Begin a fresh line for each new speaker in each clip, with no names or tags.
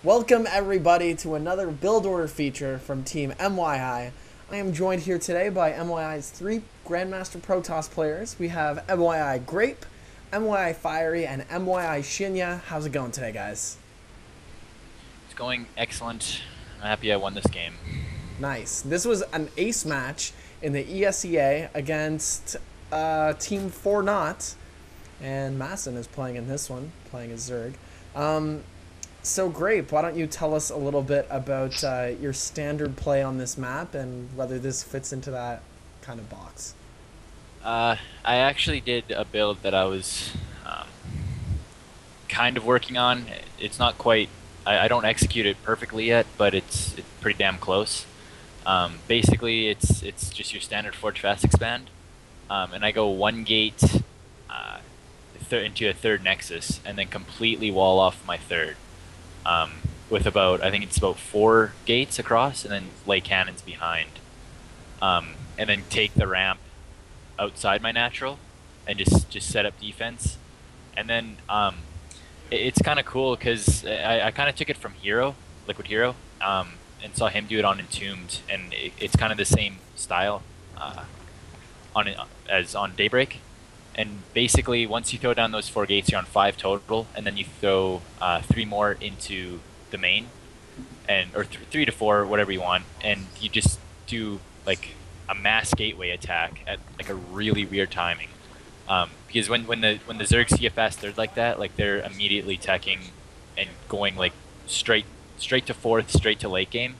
Welcome everybody to another build order feature from Team MYI. I am joined here today by MYI's three Grandmaster Protoss players. We have MYI Grape, MYI Fiery, and MYI Shinya. How's it going today, guys?
It's going excellent. I'm happy I won this game.
Nice. This was an ace match in the ESEA against Team 4 Not, and Masson is playing in this one, playing as Zerg. So Grape, why don't you tell us a little bit about your standard play on this map and whether this fits into that kind of box?
I actually did a build that I was kind of working on. It's not quite. I don't execute it perfectly yet, but it's pretty damn close. Basically, it's just your standard Forge Fast Expand, and I go one gate into a third Nexus, and then completely wall off my third. With I think it's about 4 gates across, and then lay cannons behind, and then take the ramp outside my natural, and just set up defense, and then it's kind of cool because I kind of took it from Liquid Hero, and saw him do it on Entombed, and it's kind of the same style as on Daybreak. And basically, once you throw down those 4 gates, you're on 5 total, and then you throw 3 more into the main, or 3 to 4, whatever you want, and you just do like a mass gateway attack at like a really weird timing. Because when the Zergs see a fast third like that, like they're immediately teching and going like straight to fourth, straight to late game,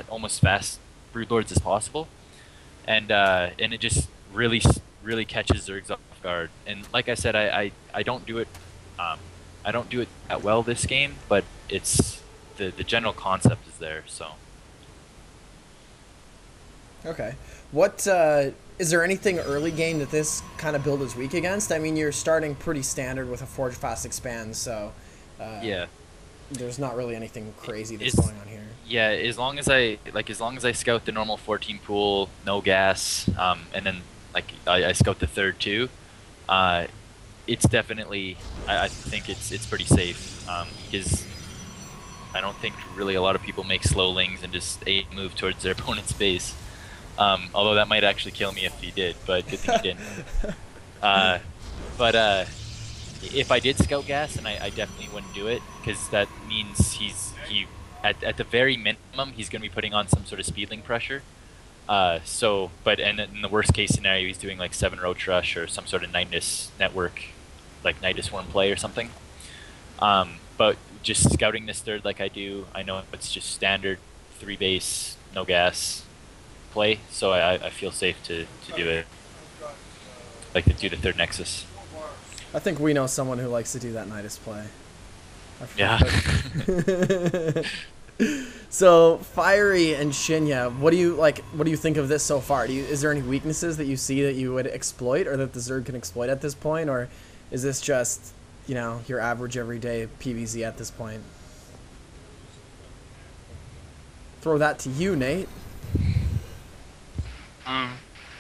almost fast broodlords as possible, and it just really catches Zergs off guard. And like I said, I don't do it that well this game, but it's the general concept is there. So
Okay. What is there anything early game that this kind of build is weak against? I mean, you're starting pretty standard with a Forge Fast Expand, so
yeah,
there's not really anything crazy that's going on here.
yeah. As long as I scout the normal 14 pool, no gas, and then like I scout the third too. It's definitely I think it's pretty safe, because I don't think really a lot of people make slowlings and just move towards their opponent's base. Although that might actually kill me if he did, but good thing he didn't. But if I did scout gas, then I definitely wouldn't do it, because that means at the very minimum he's going to be putting on some sort of speedling pressure. But in the worst case scenario, he's doing like 7 Roach Rush or some sort of Nidus network, like Nidus Worm play or something. But just scouting this third like I do, I know it's just standard 3 base, no gas play, so I feel safe to do it, like to do the third Nexus.
I think we know someone who likes to do that Nidus play.
Yeah.
So Fiery and Shinya, what do you think of this so far? Is there any weaknesses that you see that you would exploit, or that the Zerg can exploit at this point, or is this just, your average everyday PvZ at this point? Throw that to you, Nate.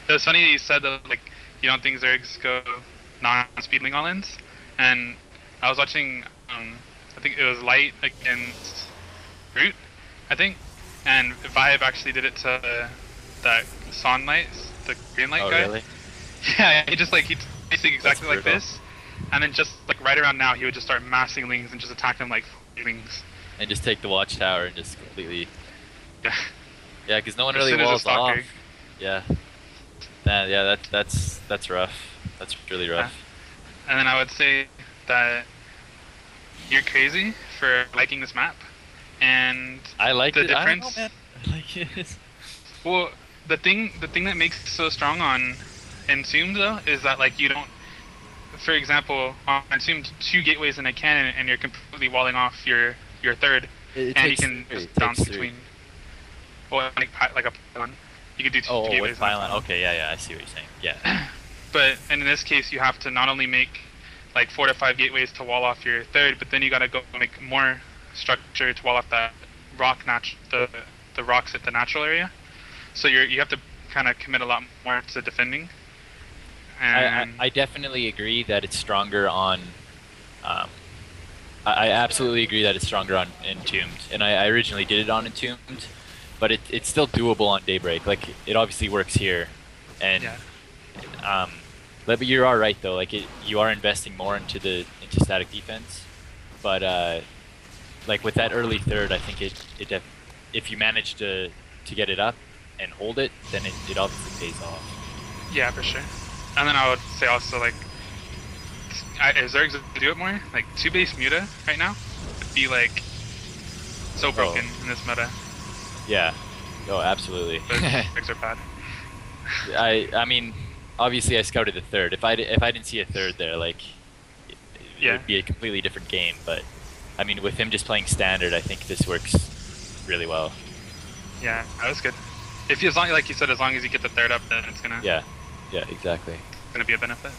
It was funny that you said that you don't think Zergs go non-speedling all-ins, and I was watching I think it was Light against Root, I think, and Vibe actually did it to that Sunlight, the green light guy.
Really?
Yeah, he's basically exactly like
brutal.
this, and then just right around now he would just start massing lings and just attack them like lings.
And just take the watchtower and just completely.
Yeah.
Yeah, because no one
As
really
soon as
walls
it's stalker.
off. Yeah. That's rough. That's really rough.
And then I would say that you're crazy for liking this map, and
I like
the
it. I don't
difference.
know, man. I like it.
Well, the thing that makes it so strong on Entombed though is that you don't. For example, on Entombed, 2 gateways in a cannon, and you're completely walling off your third,
It
and you
takes
can
3.
just
It
bounce
takes 3.
between. Well, like a pylon. You could do 2
Oh,
gateways.
with
in a
pylon.
pylon.
Okay, yeah, I see what you're saying. Yeah.
But in this case, you have to not only make 4 to 5 gateways to wall off your third, but then you gotta go make more structure to wall off that the rocks at the natural area. So you have to kind of commit a lot more to defending. And
I definitely agree that it's stronger on I absolutely agree that it's stronger on Entombed, and I originally did it on Entombed, but it's still doable on Daybreak. Like it obviously works here, and
Yeah.
but you are right though. Like you are investing more into static defense, but like with that early third, I think if you manage to get it up and hold it, then it obviously pays off.
Yeah, for sure. And then I would say also like, Zergs would do it more. Like 2-base Muta right now would be like so broken in this meta.
Yeah. Oh, absolutely.
But Zergs are bad.
I mean, obviously I scouted the third. If I didn't see a third there, like it would be a completely different game. But I mean, with him just playing standard, I think this works really well.
Yeah, that was good. If you, as long like you said, as long as you get the third up, then it's gonna
Yeah, exactly.
gonna be a benefit.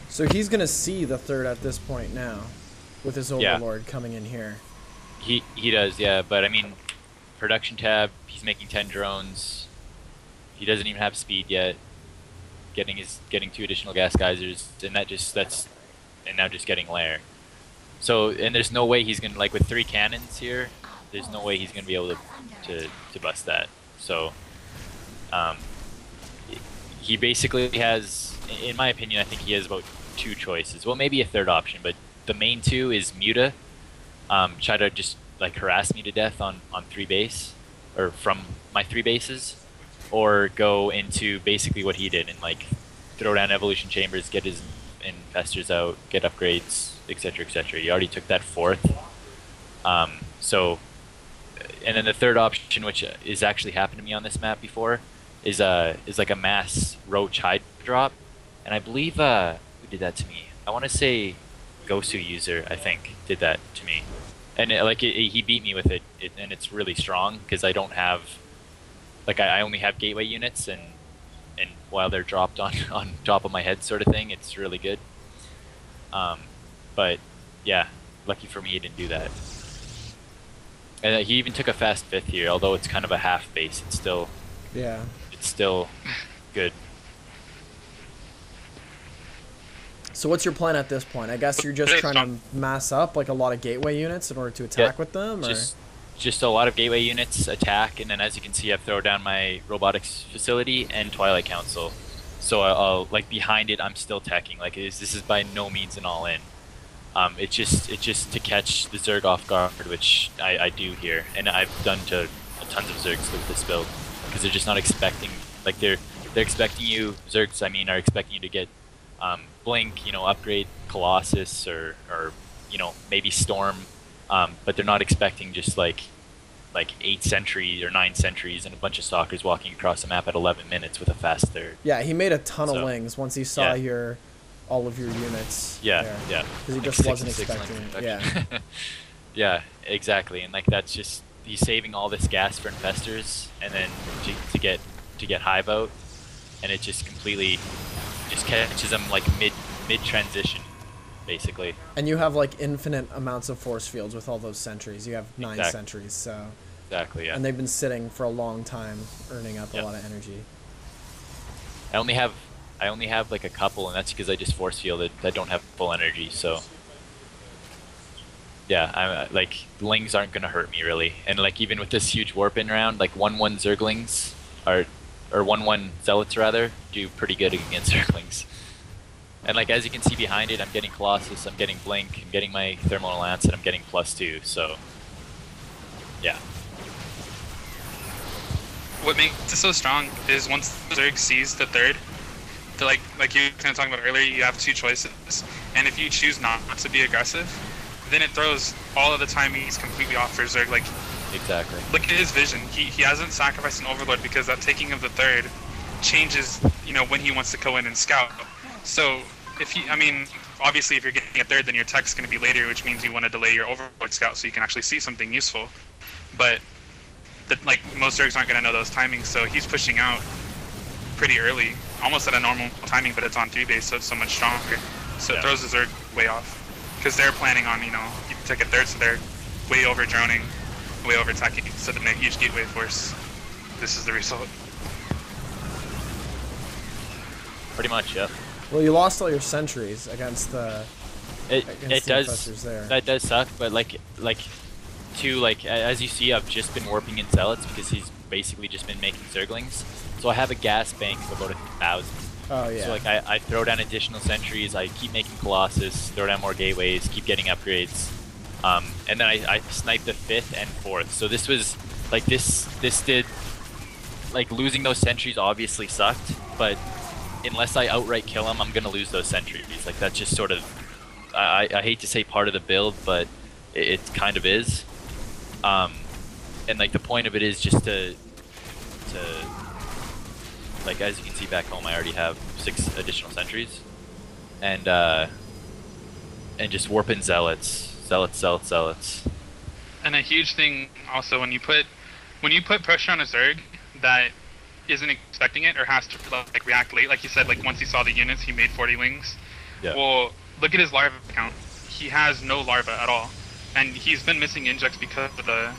So he's gonna see the third at this point now, with his Overlord coming in here.
He does, yeah. But I mean, production tab. He's making 10 drones. He doesn't even have speed yet. Getting 2 additional gas geysers, and now just getting lair. So and there's no way he's gonna, like with 3 cannons here. There's no way he's gonna be able to bust that. So he basically has, in my opinion, I think he has about 2 choices. Well, maybe a third option, but the main 2 is Muta. Try to just like harass me to death on 3 base, or from my 3 bases, or go into basically what he did and like throw down evolution chambers, get his infestors out, get upgrades, etc., etc. He already took that 4th. So, and then the third option, which is actually happened to me on this map before, is like a mass roach hide drop, and I believe who did that to me? I want to say Gosu user, I think, did that to me, and he beat me with it, and it's really strong because I don't have, like I only have gateway units, and while they're dropped on top of my head sort of thing, it's really good. But yeah, lucky for me he didn't do that. And he even took a fast 5th here, although it's kind of a half base. It's still good.
So what's your plan at this point? I guess you're just trying to mass up like a lot of gateway units in order to attack with them, or
just a lot of gateway units attack, and then as you can see, I've thrown down my robotics facility and Twilight Council. So I'll like behind it, I'm still teching. Like this is by no means an all-in. It's just to catch the Zerg off guard, which I do here, and I've done to tons of Zergs with this build, because they're just not expecting, like they're expecting you, Zergs I mean, are expecting you to get Blink, upgrade Colossus or maybe Storm, but they're not expecting just like 8 sentries or 9 sentries and a bunch of stalkers walking across the map at 11 minutes with a fast 3rd.
Yeah, he made a ton of lings once he saw all of your units.
Yeah,
there. Because he
like
just wasn't expecting it. Yeah.
Yeah, exactly. And like that's just, he's saving all this gas for infestors, and then to get hive out, and it just completely just catches them like mid transition, basically.
And you have like infinite amounts of force fields with all those sentries. You have 9 sentries, so.
Exactly. Yeah.
And they've been sitting for a long time, earning up a lot of energy.
I only have like a couple, and that's because I just force fielded. I don't have full energy, so yeah, I'm like lings aren't gonna hurt me really. And like even with this huge warp in round, like 1/1 Zerglings or 1/1 Zealots rather do pretty good against Zerglings. And like as you can see behind it, I'm getting Colossus, I'm getting Blink, I'm getting my Thermal Lance, and I'm getting +2. So yeah.
What makes it so strong is once the Zerg sees the 3rd, they're like you were kind of talking about earlier, you have 2 choices, and if you choose not to be aggressive, then it throws all of the timings completely off for Zerg. Like,
exactly.
Look at his vision. He hasn't sacrificed an Overlord because that taking of the 3rd changes, when he wants to go in and scout. So obviously if you're getting a 3rd, then your tech's going to be later, which means you want to delay your Overlord scout so you can actually see something useful. But most Zergs aren't going to know those timings, so he's pushing out pretty early, almost at a normal timing, but it's on 3 base, so it's so much stronger. So it throws the Zerg way off, because they're planning on, you take a 3rd, so they're way over droning, way over attacking, so then a huge gateway force. This is the result.
Pretty much, yeah.
Well, you lost all your sentries against the
It
the
does
infestors there.
that does suck, but like as you see, I've just been warping in zealots because he's basically just been making zerglings. So I have a gas bank of about 1,000.
Oh yeah.
So like I throw down additional sentries, I keep making Colossus, throw down more gateways, keep getting upgrades, and then I snipe the 5th and 4th. So this was like this did like losing those sentries obviously sucked, but unless I outright kill him, I'm gonna lose those sentries. Like that's just sort of I hate to say part of the build, but it kind of is. And like the point of it is just to like, as you can see back home, I already have 6 additional sentries, and just warp in zealots.
And a huge thing also when you put pressure on a Zerg that isn't expecting it or has to like react late, like you said, like once he saw the units, he made 40 wings.
Yeah.
Well, look at his larva count. He has no larva at all, and he's been missing injects because of the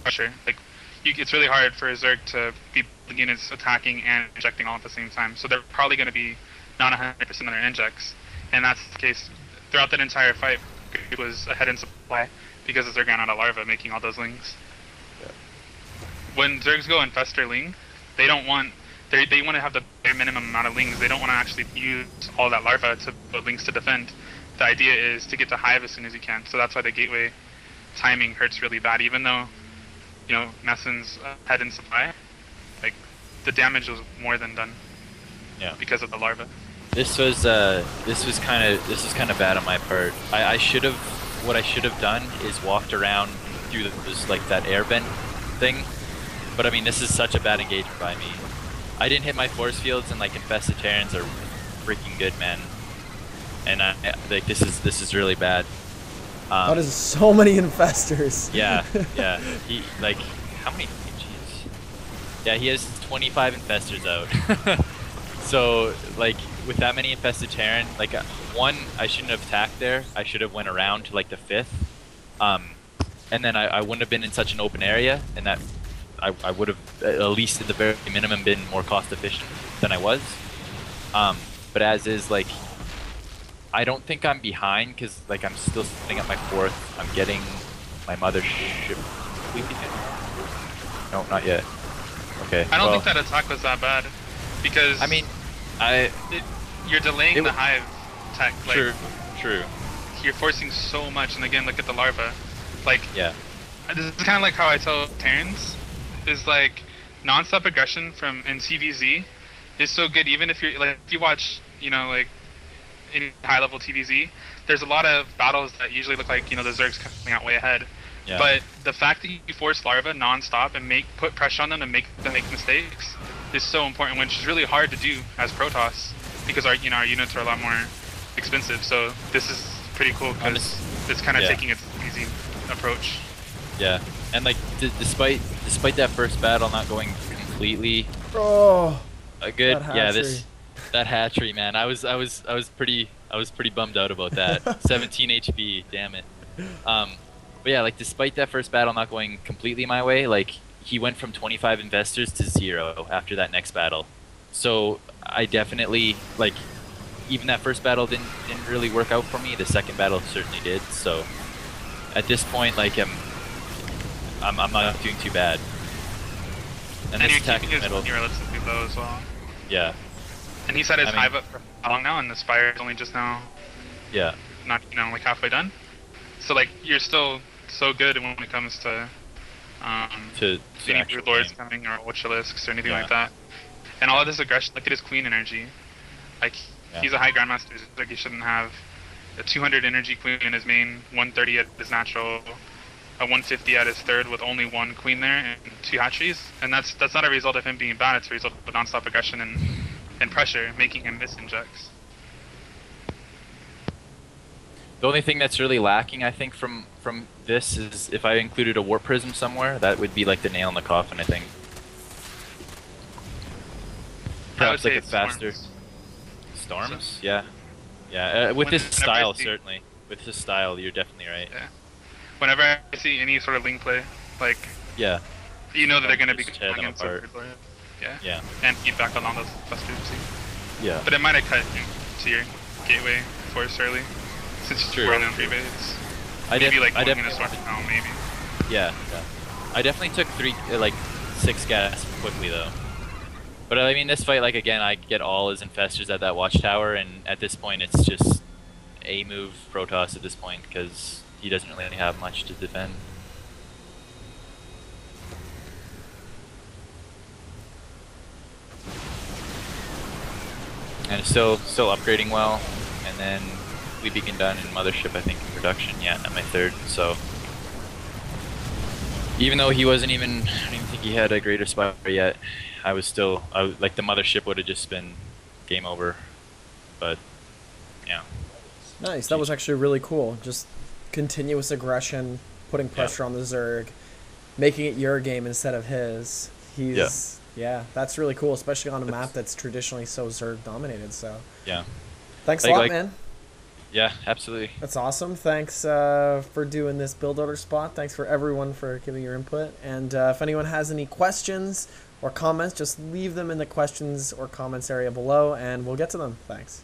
pressure. Like, it's really hard for a Zerg to be units attacking and injecting all at the same time. So they're probably going to be not 100% of their injects, and that's the case throughout that entire fight. It was ahead in supply because the Zerg ran out of larva, making all those lings.
Yeah.
When Zergs go infestor ling, they don't want. They want to have the bare minimum amount of lings. They don't want to actually use all that larva to put lings to defend. The idea is to get to hive as soon as you can. So that's why the gateway timing hurts really bad. Even though, you know, Messen's head in supply, like the damage was more than done.
Yeah. Because
of the larva.
This was kind of bad on my part. I should have what I should have done is walked around through like that air vent thing. But I mean, this is such a bad engagement by me. I didn't hit my force fields, and like infested Terrans are freaking good, man. And like this is really bad.
That is so many infestors.
Yeah. He like how many? Jeez. Yeah, he has 25 infestors out. So like with that many infested Terran, like one, I shouldn't have attacked there. I should have went around to like the 5th, and then I wouldn't have been in such an open area, and that I would have at least at the very minimum been more cost efficient than I was. But as is, like, I don't think I'm behind because like I'm still setting up my 4th. I'm getting my mothership. No, not yet. Okay.
I don't think that attack was that bad because
I mean,
you're delaying the hive tech. Like,
true.
You're forcing so much, and again, look at the larva. Like,
yeah.
This is kind of like how I tell Terrans, is like non-stop aggression in CVZ is so good. Even if you're like, if you watch, you know, like in high-level TVZ, there's a lot of battles that usually look like, you know, the Zergs coming out way ahead. Yeah. But the fact that you force larva non-stop and put pressure on them and make them make mistakes is so important, which is really hard to do as Protoss because our units are a lot more expensive. So this is pretty cool because it's kind of taking its easy approach.
Yeah, and like despite that first battle not going completely
good,
that hatchery, man, I was pretty bummed out about that. 17 HP, damn it. But yeah, like despite that first battle not going completely my way, like he went from 25 investors to 0 after that next battle. So I definitely, like, even that first battle didn't really work out for me. The second battle certainly did. So at this point, like I'm not doing too bad.
And you're keeping his money relatively low as well.
Yeah.
And he's had his hive up for how long now? And the spire is only just now.
Yeah.
Not like halfway done. So like you're still so good when it comes to any Brood Lords coming or Ultralisks or anything like that. And all of this aggression, look at his Queen energy. Like he's a high Grandmaster, like he shouldn't have a 200 energy Queen in his main, 130 at his natural, a 150 at his 3rd with only 1 Queen there and 2 hatcheries. And that's not a result of him being bad, it's a result of non-stop aggression and pressure, making him miss injects.
The only thing that's really lacking, I think, from this is if I included a Warp Prism somewhere, that would be like the nail in the coffin, I think. Perhaps like a faster... Storms? Yeah. Yeah, with this style, certainly. With this style, you're definitely right.
Yeah. Whenever I see any sort of link play, like...
Yeah.
You know that they're going to be
going
apart.
Yeah.
And feedback on all those clusters.
Yeah.
But it might have cut into your gateway force early, since
True.
you're running PvZ.
I
Maybe like
I
going into
definitely
sword now, maybe.
Yeah, yeah. I definitely took 6 gas quickly though. But I mean, this fight, like again, I get all his infestors at that watchtower, and at this point, it's just a move Protoss at this point because he doesn't really have much to defend. And it's still upgrading well, and then we beacon done in Mothership, I think, in production. Yeah, at my 3rd. So even though he wasn't even, I don't even think he had a greater spire yet. I was like the Mothership would have just been game over. But yeah.
Nice. That was actually really cool. Just continuous aggression, putting pressure on the Zerg, making it your game instead of his. Yeah, that's really cool, especially on a map that's traditionally so Zerg dominated. So
yeah.
Thanks a lot, man.
Yeah, absolutely.
That's awesome. Thanks for doing this build order spot. Thanks for everyone for giving your input. And if anyone has any questions or comments, just leave them in the questions or comments area below, and we'll get to them. Thanks.